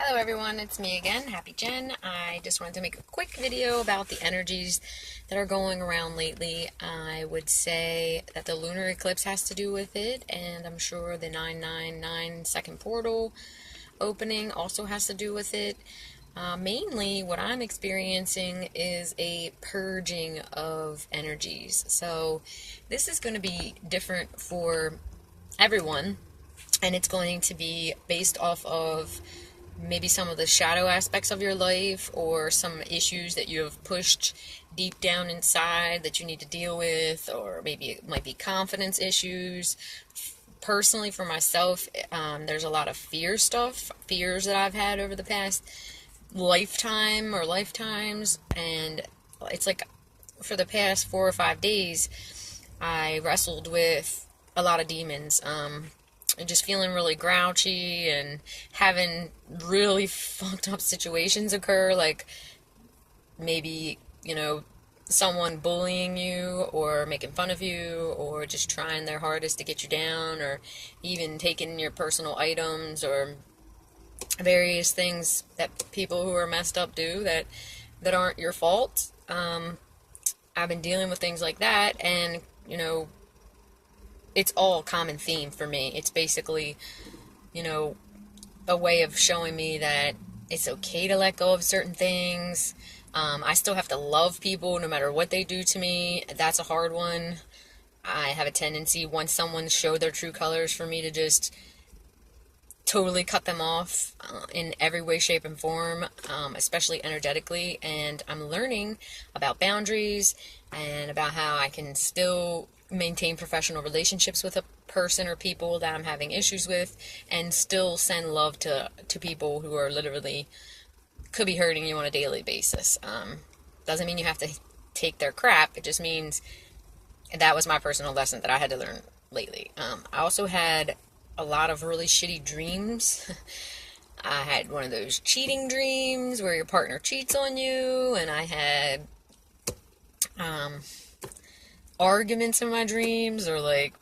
Hello everyone, it's me again, Happy Jen. I just wanted to make a quick video about the energies that are going around lately. I would say that the lunar eclipse has to do with it, and I'm sure the 999 second portal opening also has to do with it. Mainly what I'm experiencing is a purging of energies. So this is going to be different for everyone, and it's going to be based off of maybe some of the shadow aspects of your life or some issues that you have pushed deep down inside that you need to deal with, or maybe it might be confidence issues. Personally, for myself, there's a lot of fears that I've had over the past lifetime or lifetimes, and it's like for the past 4 or 5 days I wrestled with a lot of demons, and just feeling really grouchy and having really fucked up situations occur, like maybe, someone bullying you or making fun of you or just trying their hardest to get you down, or even taking your personal items, or various things that people who are messed up do that aren't your fault. I've been dealing with things like that, and it's all common theme for me. It's basically, a way of showing me that it's okay to let go of certain things. I still have to love people no matter what they do to me. That's a hard one. I have a tendency, once someone showed their true colors, for me to just totally cut them off in every way, shape, and form, especially energetically. And I'm learning about boundaries and about how I can still maintain professional relationships with a person or people that I'm having issues with, and still send love to people who are literally could be hurting you on a daily basis. Doesn't mean you have to take their crap. It just means that was my personal lesson that I had to learn lately. I also had a lot of really shitty dreams. I had one of those cheating dreams where your partner cheats on you, and I had arguments in my dreams, or like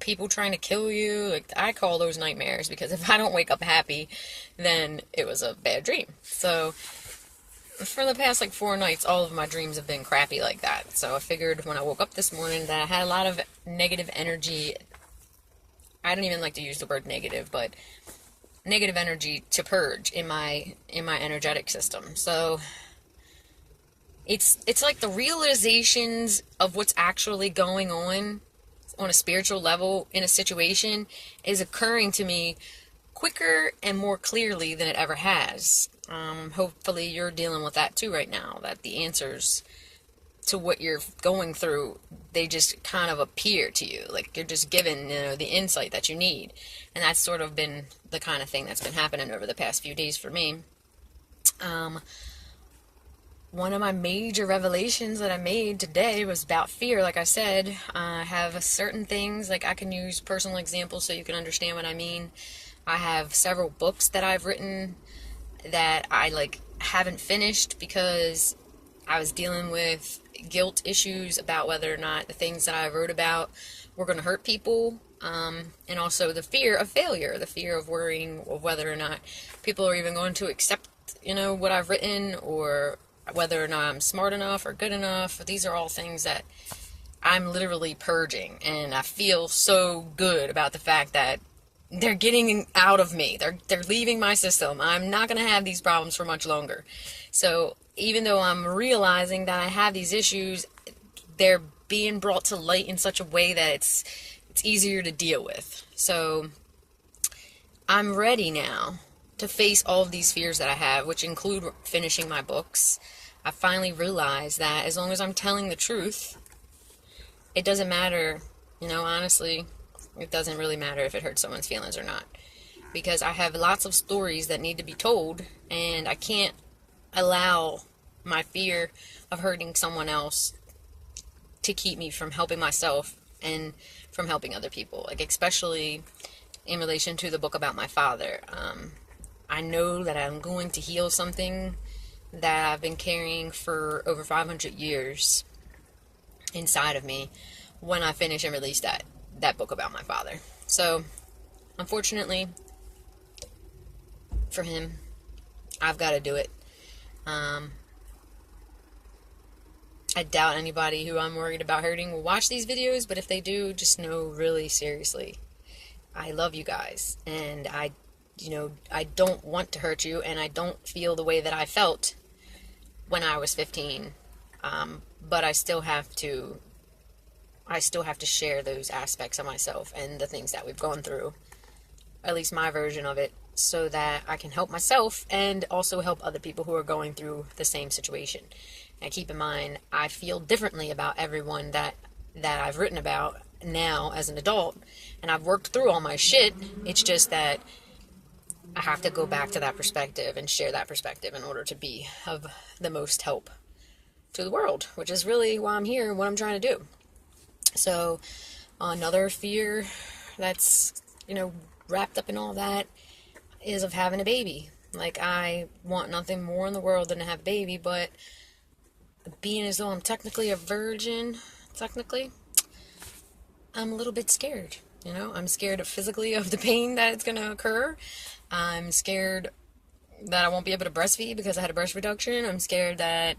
people trying to kill you. Like, I call those nightmares, because if I don't wake up happy, then it was a bad dream. So for the past 4 nights, all of my dreams have been crappy like that. So I figured when I woke up this morning that I had a lot of negative energy. I don't even like to use the word negative, but negative energy to purge in my energetic system. So it's like the realizations of what's actually going on a spiritual level in a situation is occurring to me quicker and more clearly than it ever has. Hopefully you're dealing with that too right now, that the answers to what you're going through, they just kind of appear to you, like you're just given the insight that you need. And that's sort of been the kind of thing that's been happening over the past few days for me. One of my major revelations that I made today was about fear. Like I said, I have certain things, like I can use personal examples so you can understand what I mean. I have several books that I've written that I haven't finished because I was dealing with guilt issues about whether or not the things that I wrote about were going to hurt people, and also the fear of failure, the fear of worrying of whether or not people are even going to accept what I've written, or whether or not I'm smart enough or good enough. These are all things that I'm literally purging, and I feel so good about the fact that they're getting out of me. They're leaving my system. I'm not going to have these problems for much longer. So even though I'm realizing that I have these issues, they're being brought to light in such a way that it's easier to deal with. So I'm ready now to face all of these fears that I have, which include finishing my books. I finally realized that as long as I'm telling the truth, it doesn't matter, honestly, it doesn't really matter if it hurts someone's feelings or not. Because I have lots of stories that need to be told, and I can't allow my fear of hurting someone else to keep me from helping myself and from helping other people. Especially in relation to the book about my father. I know that I'm going to heal something that I've been carrying for over 500 years inside of me when I finish and release that book about my father. So, unfortunately for him, I've got to do it. Um, I doubt anybody who I'm worried about hurting will watch these videos, but if they do, just know really seriously, I love you guys, and I don't want to hurt you, and I don't feel the way that I felt when I was 15. But I still have to share those aspects of myself and the things that we've gone through, at least my version of it, so that I can help myself and also help other people who are going through the same situation. And keep in mind, I feel differently about everyone that I've written about now as an adult, and I've worked through all my shit. It's just that I have to go back to that perspective and share that perspective in order to be of the most help to the world, which is really why I'm here and what I'm trying to do. So another fear that's, wrapped up in all that is of having a baby. Like, I want nothing more in the world than to have a baby, but being as though I'm technically a virgin, I'm a little bit scared. I'm scared physically of the pain that it's going to occur. I'm scared that I won't be able to breastfeed because I had a breast reduction. I'm scared that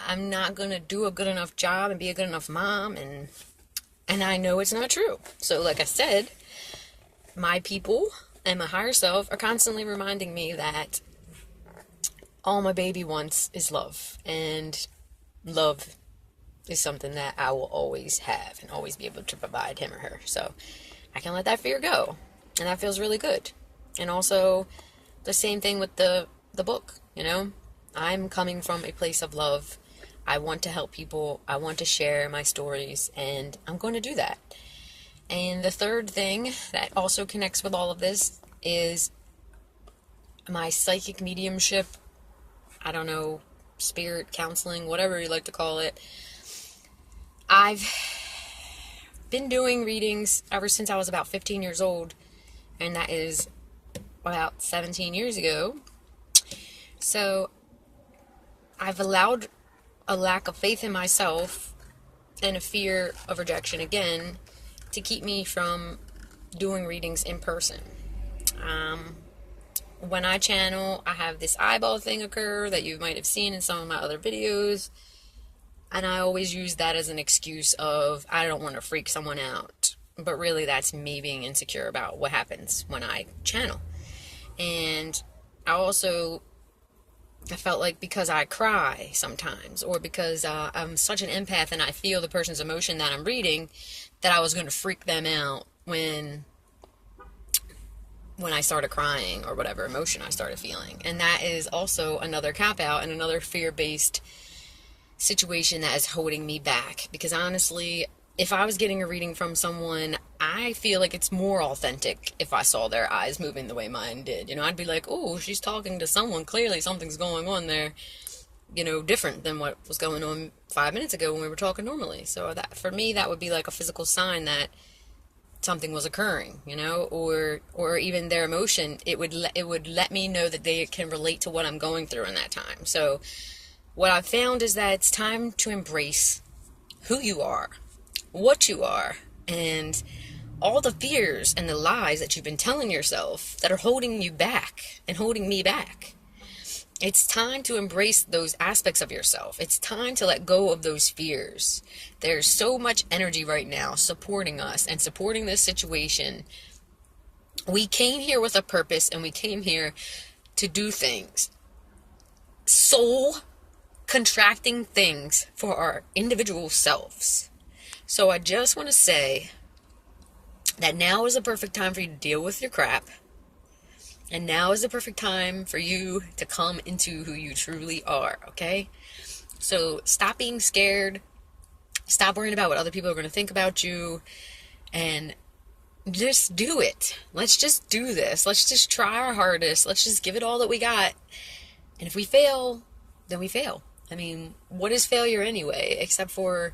I'm not going to do a good enough job and be a good enough mom, and I know it's not true. So like I said, my people and my higher self are constantly reminding me that all my baby wants is love, and love is something that I will always have and always be able to provide him or her. So I can let that fear go, and that feels really good. And also the same thing with the book, I'm coming from a place of love. I want to help people. I want to share my stories, and I'm going to do that. And the third thing that also connects with all of this is my psychic mediumship. I don't know, spirit counseling, whatever you like to call it. I've been doing readings ever since I was about 15 years old, and that is about 17 years ago. So I've allowed a lack of faith in myself and a fear of rejection again to keep me from doing readings in person. When I channel, I have this eyeball thing occur that you might have seen in some of my other videos, and I always use that as an excuse of I don't want to freak someone out, but really that's me being insecure about what happens when I channel. And I felt like because I cry sometimes, or because I'm such an empath and I feel the person's emotion that I'm reading, that I was going to freak them out when I started crying or whatever emotion I started feeling. And that is also another cop-out and another fear-based situation that is holding me back. Because honestly, if I was getting a reading from someone, I feel like it's more authentic if I saw their eyes moving the way mine did. I'd be like, oh, she's talking to someone. Clearly something's going on there, different than what was going on 5 minutes ago when we were talking normally. So that, for me, that would be like a physical sign that something was occurring, or even their emotion. It would let me know that they can relate to what I'm going through in that time. So what I've found is that it's time to embrace who you are, what you are, and all the fears and the lies that you've been telling yourself that are holding you back and holding me back. It's time to embrace those aspects of yourself. It's time to let go of those fears. There's so much energy right now supporting us and supporting this situation. We came here with a purpose, and we came here to do things. Soul contracting things for our individual selves. So I just want to say that now is the perfect time for you to deal with your crap. And now is the perfect time for you to come into who you truly are, okay? So stop being scared. Stop worrying about what other people are going to think about you. And just do it. Let's just do this. Let's just try our hardest. Let's just give it all that we got. And if we fail, then we fail. I mean, what is failure anyway? Except for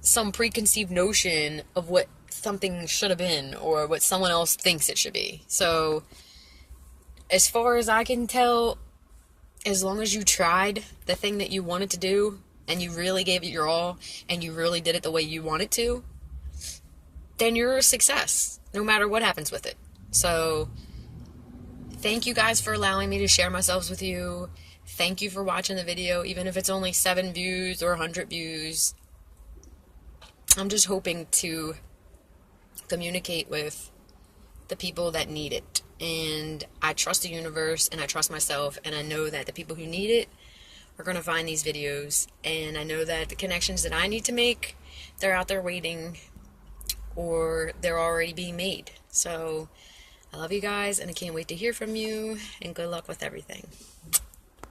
some preconceived notion of what something should have been or what someone else thinks it should be. So as far as I can tell, as long as you tried the thing that you wanted to do and you really gave it your all and you really did it the way you wanted to, then you're a success no matter what happens with it. So Thank you guys for allowing me to share myself with you. Thank you for watching the video, even if it's only 7 views or 100 views. I'm just hoping to communicate with the people that need it. And I trust the universe, and I trust myself, and I know that the people who need it are going to find these videos. And I know that the connections that I need to make, they're out there waiting, or they're already being made. So I love you guys, and I can't wait to hear from you, and good luck with everything.